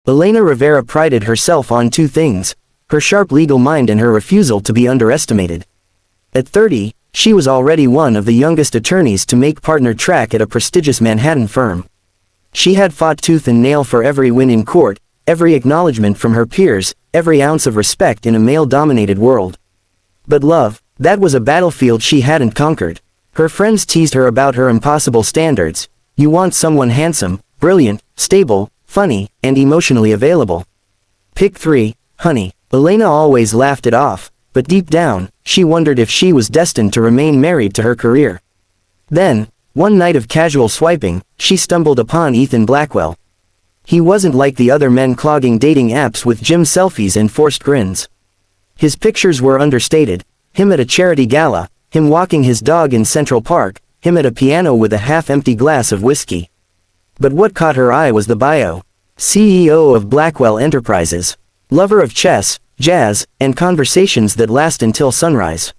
Elena Rivera prided herself on two things: her sharp legal mind and her refusal to be underestimated. At 30, she was already one of the youngest attorneys to make partner track at a prestigious Manhattan firm. She had fought tooth and nail for every win in court, every acknowledgement from her peers, every ounce of respect in a male-dominated world. But love, that was a battlefield she hadn't conquered. Her friends teased her about her impossible standards. You want someone handsome, brilliant, stable, funny, and emotionally available. Pick three, honey. Elena always laughed it off, but deep down, she wondered if she was destined to remain married to her career. Then, one night of casual swiping, she stumbled upon Ethan Blackwell. He wasn't like the other men clogging dating apps with gym selfies and forced grins. His pictures were understated: him at a charity gala, him walking his dog in Central Park, him at a piano with a half-empty glass of whiskey. But what caught her eye was the bio. CEO of Blackwell Enterprises. Lover of chess, jazz, and conversations that last until sunrise.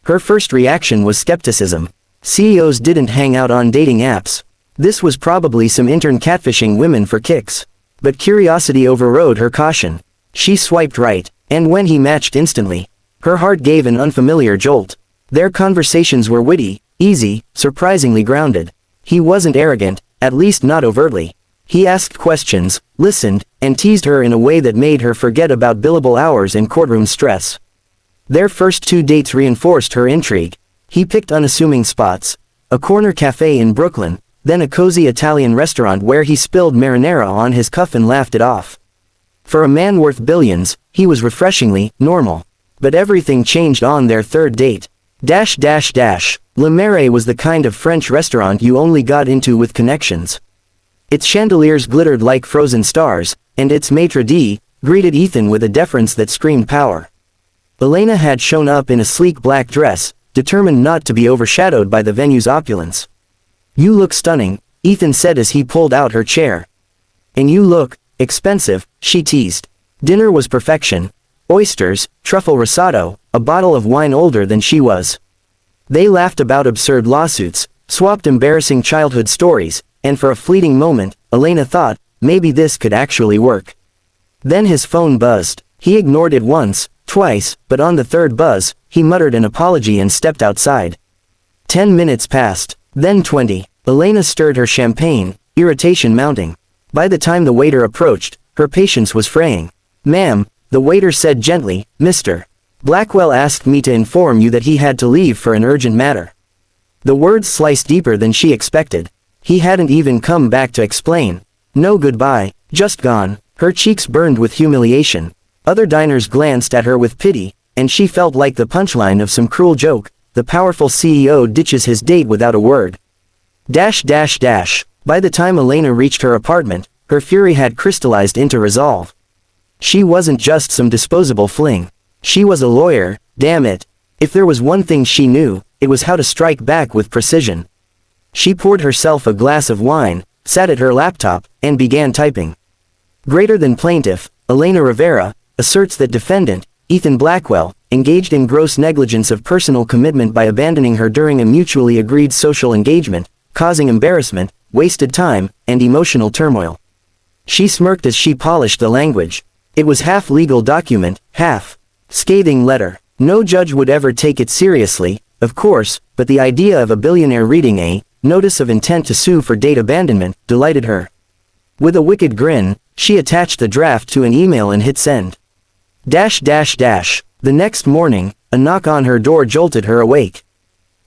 Her first reaction was skepticism. CEOs didn't hang out on dating apps. This was probably some intern catfishing women for kicks. But curiosity overrode her caution. She swiped right, and when he matched instantly, her heart gave an unfamiliar jolt. Their conversations were witty, easy, surprisingly grounded. He wasn't arrogant, at least not overtly. He asked questions, listened, and teased her in a way that made her forget about billable hours and courtroom stress. Their first 2 dates reinforced her intrigue. He picked unassuming spots: a corner cafe in Brooklyn, then a cozy Italian restaurant where he spilled marinara on his cuff and laughed it off. For a man worth billions, he was refreshingly normal. But everything changed on their third date. Le Marais was the kind of French restaurant you only got into with connections. Its chandeliers glittered like frozen stars, and its maitre d' greeted Ethan with a deference that screamed power. Elena had shown up in a sleek black dress, determined not to be overshadowed by the venue's opulence. "You look stunning," Ethan said as he pulled out her chair. "And you look expensive," she teased. Dinner was perfection. Oysters, truffle risotto, a bottle of wine older than she was. They laughed about absurd lawsuits, swapped embarrassing childhood stories, and for a fleeting moment, Elena thought, maybe this could actually work. Then his phone buzzed. He ignored it once, twice, but on the third buzz, he muttered an apology and stepped outside. 10 minutes passed, then 20. Elena stirred her champagne, irritation mounting. By the time the waiter approached, her patience was fraying. "Ma'am," the waiter said gently, "Mr. Blackwell asked me to inform you that he had to leave for an urgent matter." The words sliced deeper than she expected. He hadn't even come back to explain. No goodbye, just gone. Her cheeks burned with humiliation. Other diners glanced at her with pity, and she felt like the punchline of some cruel joke: the powerful CEO ditches his date without a word. By the time Elena reached her apartment, her fury had crystallized into resolve. She wasn't just some disposable fling. She was a lawyer, damn it. If there was one thing she knew, it was how to strike back with precision. She poured herself a glass of wine, sat at her laptop, and began typing. Greater than plaintiff, Elena Rivera, asserts that defendant, Ethan Blackwell, engaged in gross negligence of personal commitment by abandoning her during a mutually agreed social engagement, causing embarrassment, wasted time, and emotional turmoil. She smirked as she polished the language. It was half legal document, half scathing letter. No judge would ever take it seriously, of course, but the idea of a billionaire reading a notice of intent to sue for date abandonment delighted her. With a wicked grin, she attached the draft to an email and hit send. The next morning, a knock on her door jolted her awake.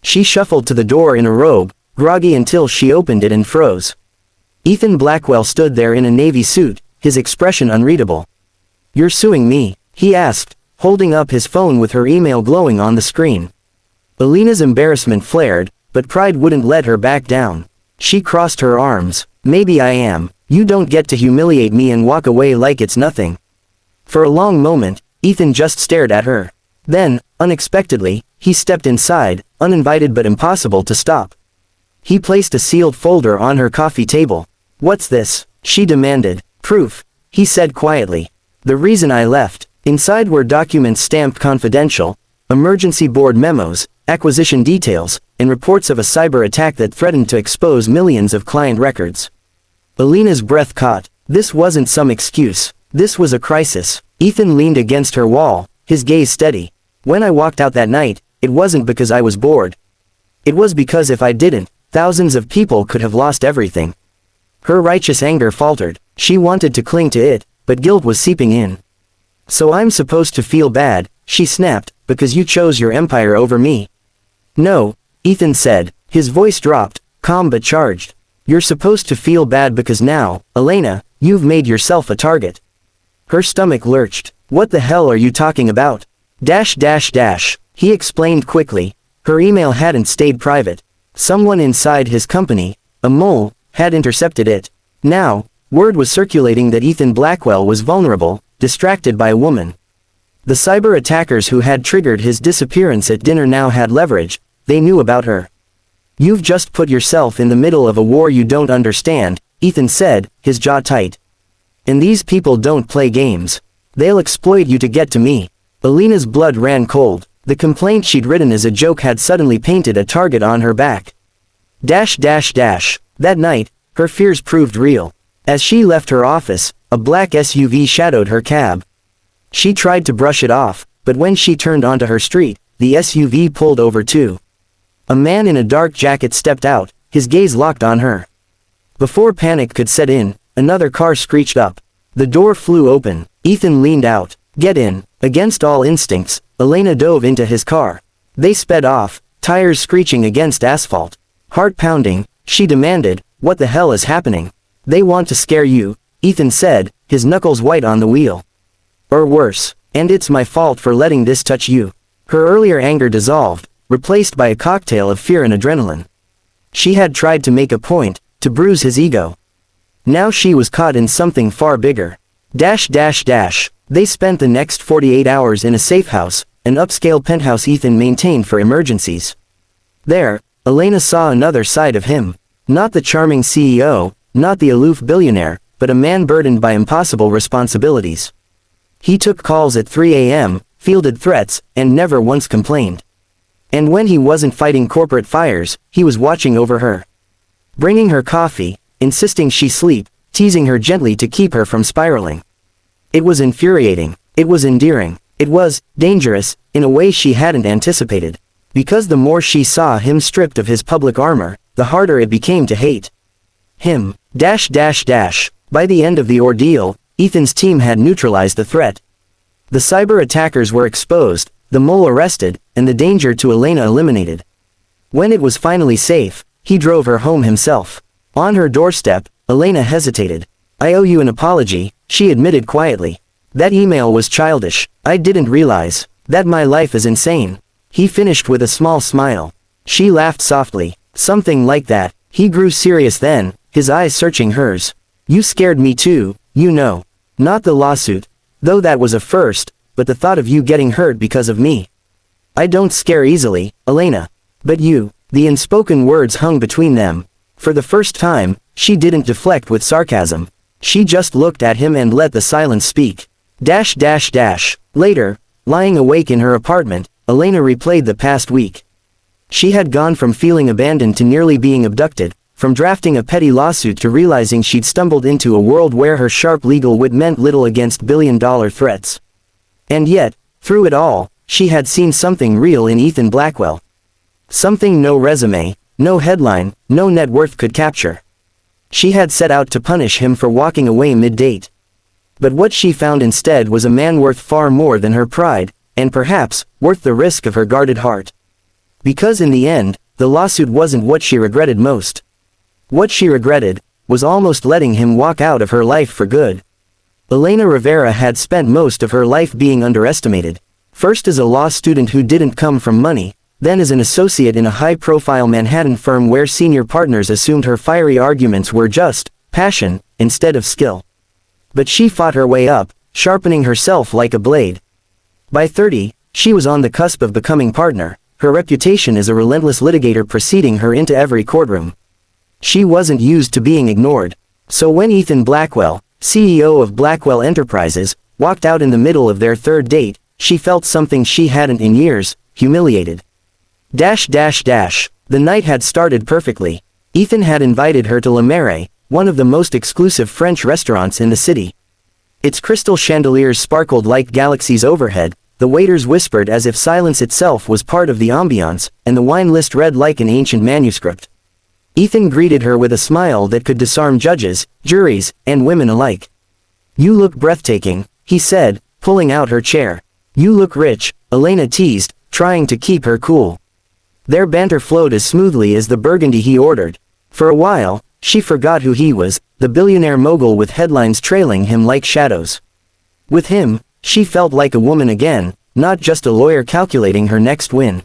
She shuffled to the door in a robe, groggy until she opened it and froze. Ethan Blackwell stood there in a navy suit, his expression unreadable. "You're suing me?" he asked, holding up his phone with her email glowing on the screen. Elena's embarrassment flared, but pride wouldn't let her back down. She crossed her arms. "Maybe I am. You don't get to humiliate me and walk away like it's nothing." For a long moment, Ethan just stared at her. Then, unexpectedly, he stepped inside, uninvited but impossible to stop. He placed a sealed folder on her coffee table. "What's this?" she demanded. "Proof," he said quietly. "The reason I left." Inside were documents stamped confidential, emergency board memos, acquisition details, and reports of a cyber attack that threatened to expose millions of client records. Elena's breath caught. This wasn't some excuse. This was a crisis. Ethan leaned against her wall, his gaze steady. When I walked out that night, it wasn't because I was bored. It was because if I didn't, thousands of people could have lost everything. Her righteous anger faltered. She wanted to cling to it, but guilt was seeping in. So I'm supposed to feel bad, she snapped, because you chose your empire over me. No, Ethan said, his voice dropped, calm but charged. You're supposed to feel bad because now, Elena, you've made yourself a target. Her stomach lurched. What the hell are you talking about? He explained quickly. Her email hadn't stayed private. Someone inside his company, a mole, had intercepted it. Now, word was circulating that Ethan Blackwell was vulnerable, distracted by a woman. The cyber attackers who had triggered his disappearance at dinner now had leverage. They knew about her. You've just put yourself in the middle of a war you don't understand, Ethan said, his jaw tight. And these people don't play games. They'll exploit you to get to me. Elena's blood ran cold. The complaint she'd written as a joke had suddenly painted a target on her back. That night, her fears proved real. As she left her office, a black SUV shadowed her cab. She tried to brush it off, but when she turned onto her street, the SUV pulled over too. A man in a dark jacket stepped out, his gaze locked on her. Before panic could set in, another car screeched up. The door flew open. Ethan leaned out. Get in. Against all instincts, Elena dove into his car. They sped off, tires screeching against asphalt. Heart pounding, she demanded, what the hell is happening? They want to scare you, Ethan said, his knuckles white on the wheel. Or worse, and it's my fault for letting this touch you. Her earlier anger dissolved, replaced by a cocktail of fear and adrenaline. She had tried to make a point, to bruise his ego. Now she was caught in something far bigger. They spent the next 48 hours in a safe house, an upscale penthouse Ethan maintained for emergencies. There, Elena saw another side of him. Not the charming CEO, not the aloof billionaire, but a man burdened by impossible responsibilities. He took calls at 3 a.m., fielded threats, and never once complained. And when he wasn't fighting corporate fires, he was watching over her. Bringing her coffee, insisting she sleep, teasing her gently to keep her from spiraling. It was infuriating. It was endearing. It was dangerous, in a way she hadn't anticipated. Because the more she saw him stripped of his public armor, the harder it became to hate him. By the end of the ordeal, Ethan's team had neutralized the threat. The cyber attackers were exposed, the mole arrested, and the danger to Elena eliminated. When it was finally safe, he drove her home himself. On her doorstep, Elena hesitated. I owe you an apology, she admitted quietly. That email was childish. I didn't realize that my life is insane. He finished with a small smile. She laughed softly. Something like that. He grew serious then, his eyes searching hers. You scared me too, you know. Not the lawsuit, though that was a first, but the thought of you getting hurt because of me. I don't scare easily, Elena. But you. The unspoken words hung between them. For the first time, she didn't deflect with sarcasm. She just looked at him and let the silence speak. Later, lying awake in her apartment, Elena replayed the past week. She had gone from feeling abandoned to nearly being abducted, from drafting a petty lawsuit to realizing she'd stumbled into a world where her sharp legal wit meant little against billion-dollar threats. And yet, through it all, she had seen something real in Ethan Blackwell. Something no resume, no headline, no net worth could capture. She had set out to punish him for walking away mid-date. But what she found instead was a man worth far more than her pride, and perhaps, worth the risk of her guarded heart. Because in the end, the lawsuit wasn't what she regretted most. What she regretted, was almost letting him walk out of her life for good. Elena Rivera had spent most of her life being underestimated. First as a law student who didn't come from money, then as an associate in a high-profile Manhattan firm where senior partners assumed her fiery arguments were just passion, instead of skill. But she fought her way up, sharpening herself like a blade. By 30, she was on the cusp of becoming partner, her reputation as a relentless litigator preceding her into every courtroom. She wasn't used to being ignored. So when Ethan Blackwell, CEO of Blackwell Enterprises, walked out in the middle of their third date, she felt something she hadn't in years, humiliated. The night had started perfectly. Ethan had invited her to La Mere, one of the most exclusive French restaurants in the city. Its crystal chandeliers sparkled like galaxies overhead, the waiters whispered as if silence itself was part of the ambiance, and the wine list read like an ancient manuscript. Ethan greeted her with a smile that could disarm judges, juries, and women alike. "You look breathtaking," he said, pulling out her chair. "You look rich," Elena teased, trying to keep her cool. Their banter flowed as smoothly as the burgundy he ordered. For a while, she forgot who he was, the billionaire mogul with headlines trailing him like shadows. With him, she felt like a woman again, not just a lawyer calculating her next win.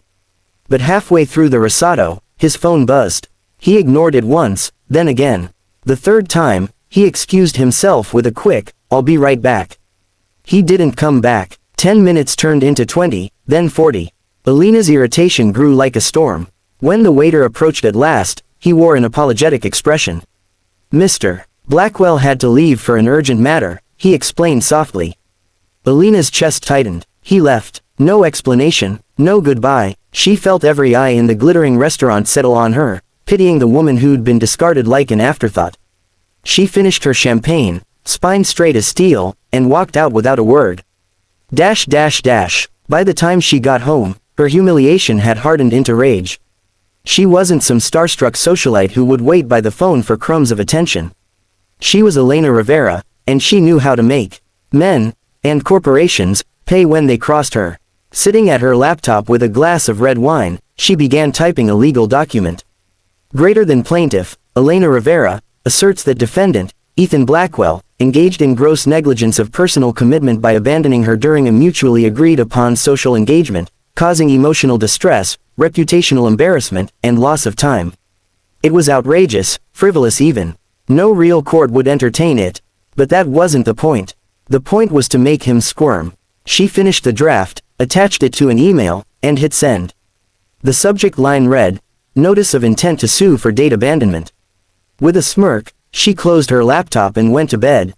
But halfway through the risotto, his phone buzzed. He ignored it once, then again. The third time, he excused himself with a quick, "I'll be right back." He didn't come back. 10 minutes turned into 20, then 40. Elena's irritation grew like a storm. When the waiter approached at last, he wore an apologetic expression. "Mr. Blackwell had to leave for an urgent matter," he explained softly. Elena's chest tightened. He left. No explanation, no goodbye. She felt every eye in the glittering restaurant settle on her, pitying the woman who'd been discarded like an afterthought. She finished her champagne, spine straight as steel, and walked out without a word. By the time she got home, her humiliation had hardened into rage. She wasn't some starstruck socialite who would wait by the phone for crumbs of attention. She was Elena Rivera, and she knew how to make men, and corporations, pay when they crossed her. Sitting at her laptop with a glass of red wine, she began typing a legal document. Greater than plaintiff, Elena Rivera, asserts that defendant, Ethan Blackwell, engaged in gross negligence of personal commitment by abandoning her during a mutually agreed upon social engagement, causing emotional distress, reputational embarrassment, and loss of time. It was outrageous, frivolous even. No real court would entertain it. But that wasn't the point. The point was to make him squirm. She finished the draft, attached it to an email, and hit send. The subject line read, "Notice of intent to sue for date abandonment." With a smirk, she closed her laptop and went to bed.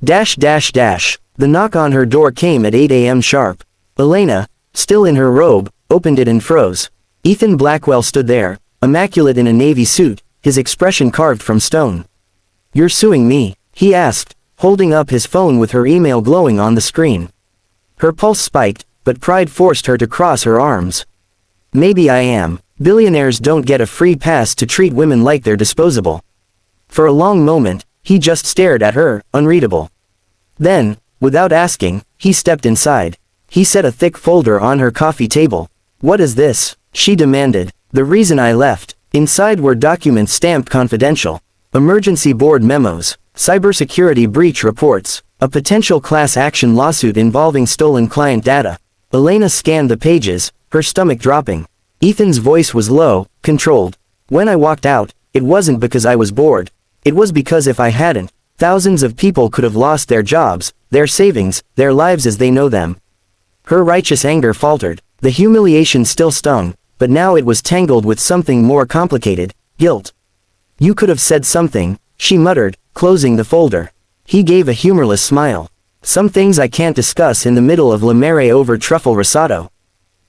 The knock on her door came at 8 a.m. sharp. Elena, still in her robe, opened it and froze. Ethan Blackwell stood there, immaculate in a navy suit, his expression carved from stone. "You're suing me?" he asked, holding up his phone with her email glowing on the screen. Her pulse spiked, but pride forced her to cross her arms. "Maybe I am. Billionaires don't get a free pass to treat women like they're disposable." For a long moment, he just stared at her, unreadable. Then, without asking, he stepped inside. He set a thick folder on her coffee table. "What is this?" she demanded. "The reason I left." Inside were documents stamped confidential. Emergency board memos, cybersecurity breach reports, a potential class action lawsuit involving stolen client data. Elena scanned the pages, her stomach dropping. Ethan's voice was low, controlled. "When I walked out, it wasn't because I was bored. It was because if I hadn't, thousands of people could have lost their jobs, their savings, their lives as they know them." Her righteous anger faltered. The humiliation still stung, but now it was tangled with something more complicated, guilt. "You could have said something," she muttered, closing the folder. He gave a humorless smile. "Some things I can't discuss in the middle of La Mere over truffle risotto."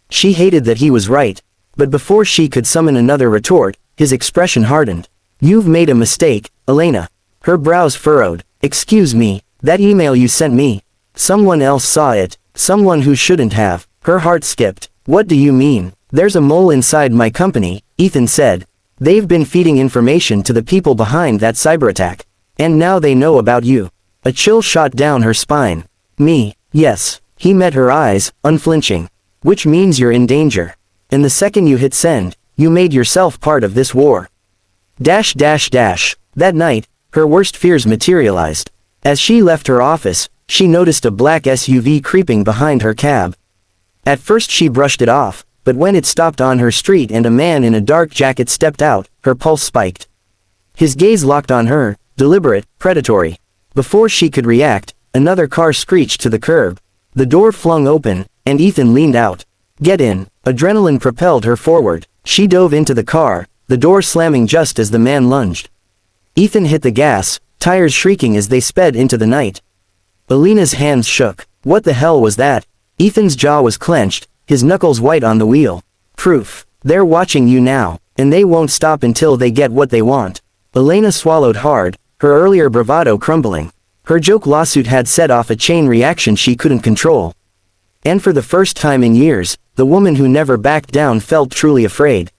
She hated that he was right. But before she could summon another retort, his expression hardened. "You've made a mistake, Elena." Her brows furrowed. "Excuse me, that email you sent me. Someone else saw it, someone who shouldn't have." Her heart skipped. "What do you mean?" "There's a mole inside my company," Ethan said. "They've been feeding information to the people behind that cyber attack. And now they know about you." A chill shot down her spine. "Me, yes." He met her eyes, unflinching. "Which means you're in danger. And the second you hit send, you made yourself part of this war." That night, her worst fears materialized. As she left her office, she noticed a black SUV creeping behind her cab. At first she brushed it off, but when it stopped on her street and a man in a dark jacket stepped out, her pulse spiked. His gaze locked on her, deliberate, predatory. Before she could react, another car screeched to the curb. The door flung open, and Ethan leaned out. "Get in." Adrenaline propelled her forward. She dove into the car, the door slamming just as the man lunged. Ethan hit the gas, tires shrieking as they sped into the night. Elena's hands shook. What the hell was that? Ethan's jaw was clenched, his knuckles white on the wheel. "Proof. They're watching you now, and they won't stop until they get what they want." Elena swallowed hard, her earlier bravado crumbling. Her joke lawsuit had set off a chain reaction she couldn't control. And for the first time in years, the woman who never backed down felt truly afraid.